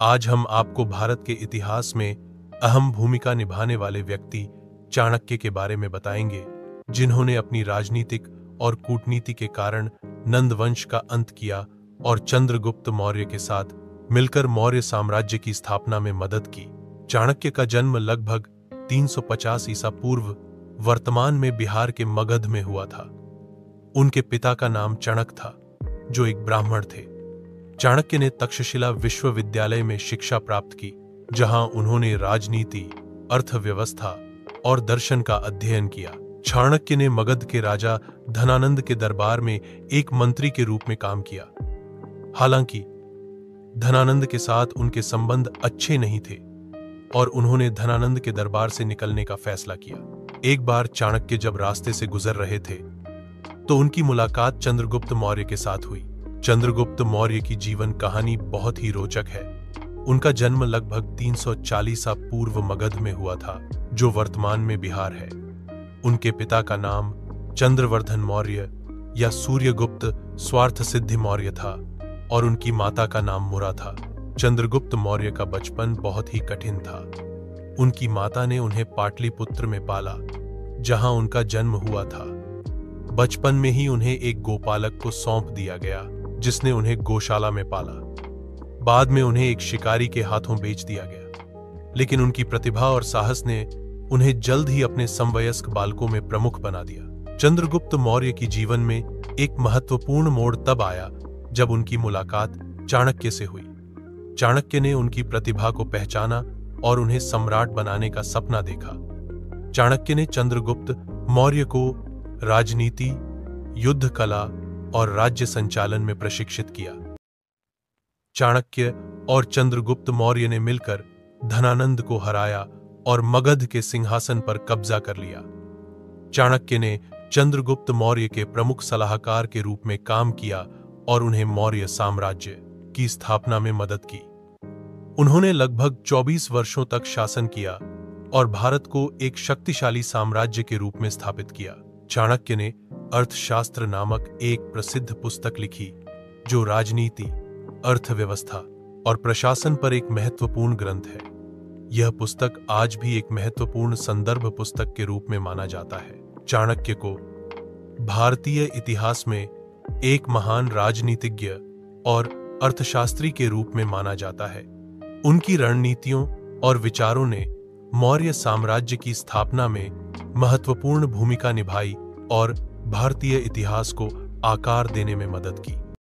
आज हम आपको भारत के इतिहास में अहम भूमिका निभाने वाले व्यक्ति चाणक्य के बारे में बताएंगे, जिन्होंने अपनी राजनीतिक और कूटनीति के कारण नंद वंश का अंत किया और चंद्रगुप्त मौर्य के साथ मिलकर मौर्य साम्राज्य की स्थापना में मदद की। चाणक्य का जन्म लगभग 350 ईसा पूर्व वर्तमान में बिहार के मगध में हुआ था। उनके पिता का नाम चणक था, जो एक ब्राह्मण थे। चाणक्य ने तक्षशिला विश्वविद्यालय में शिक्षा प्राप्त की, जहां उन्होंने राजनीति, अर्थव्यवस्था और दर्शन का अध्ययन किया। चाणक्य ने मगध के राजा धनानंद के दरबार में एक मंत्री के रूप में काम किया। हालांकि धनानंद के साथ उनके संबंध अच्छे नहीं थे और उन्होंने धनानंद के दरबार से निकलने का फैसला किया। एक बार चाणक्य जब रास्ते से गुजर रहे थे तो उनकी मुलाकात चंद्रगुप्त मौर्य के साथ हुई। चंद्रगुप्त मौर्य की जीवन कहानी बहुत ही रोचक है। उनका जन्म लगभग 340 ईसा पूर्व मगध में हुआ था, जो वर्तमान में बिहार है। उनके पिता का नाम चंद्रवर्धन मौर्य या सूर्यगुप्त स्वार्थसिद्धि मौर्य था और उनकी माता का नाम मुरा था। चंद्रगुप्त मौर्य का बचपन बहुत ही कठिन था। उनकी माता ने उन्हें पाटलिपुत्र में पाला, जहां उनका जन्म हुआ था। बचपन में ही उन्हें एक गोपालक को सौंप दिया गया, जिसने उन्हें गौशाला में पाला। बाद में उन्हें एक शिकारी के हाथों बेच दिया गया, लेकिन उनकी प्रतिभा और साहस ने उन्हें जल्द ही अपने समवयस्क बालकों में प्रमुख बना दिया। चंद्रगुप्त मौर्य की जीवन में एक महत्वपूर्ण मोड़ तब आया जब उनकी मुलाकात चाणक्य से हुई। चाणक्य ने उनकी प्रतिभा को पहचाना और उन्हें सम्राट बनाने का सपना देखा। चाणक्य ने चंद्रगुप्त मौर्य को राजनीति, युद्ध कला और राज्य संचालन में प्रशिक्षित किया। चाणक्य और चंद्रगुप्त मौर्य ने मिलकर धनानंद को हराया और मगध के सिंहासन पर कब्जा कर लिया। चाणक्य ने चंद्रगुप्त मौर्य के प्रमुख सलाहकार के रूप में काम किया और उन्हें मौर्य साम्राज्य की स्थापना में मदद की। उन्होंने लगभग 24 वर्षों तक शासन किया और भारत को एक शक्तिशाली साम्राज्य के रूप में स्थापित किया। चाणक्य ने अर्थशास्त्र नामक एक प्रसिद्ध पुस्तक लिखी, जो राजनीति, अर्थव्यवस्था और प्रशासन पर एक महत्वपूर्ण ग्रंथ है। यह पुस्तक आज भी एक महत्वपूर्ण संदर्भ पुस्तक के रूप में माना जाता है। चाणक्य को भारतीय इतिहास में एक महान राजनीतिज्ञ और अर्थशास्त्री के रूप में माना जाता है। उनकी रणनीतियों और विचारों ने मौर्य साम्राज्य की स्थापना में महत्वपूर्ण भूमिका निभाई और भारतीय इतिहास को आकार देने में मदद की।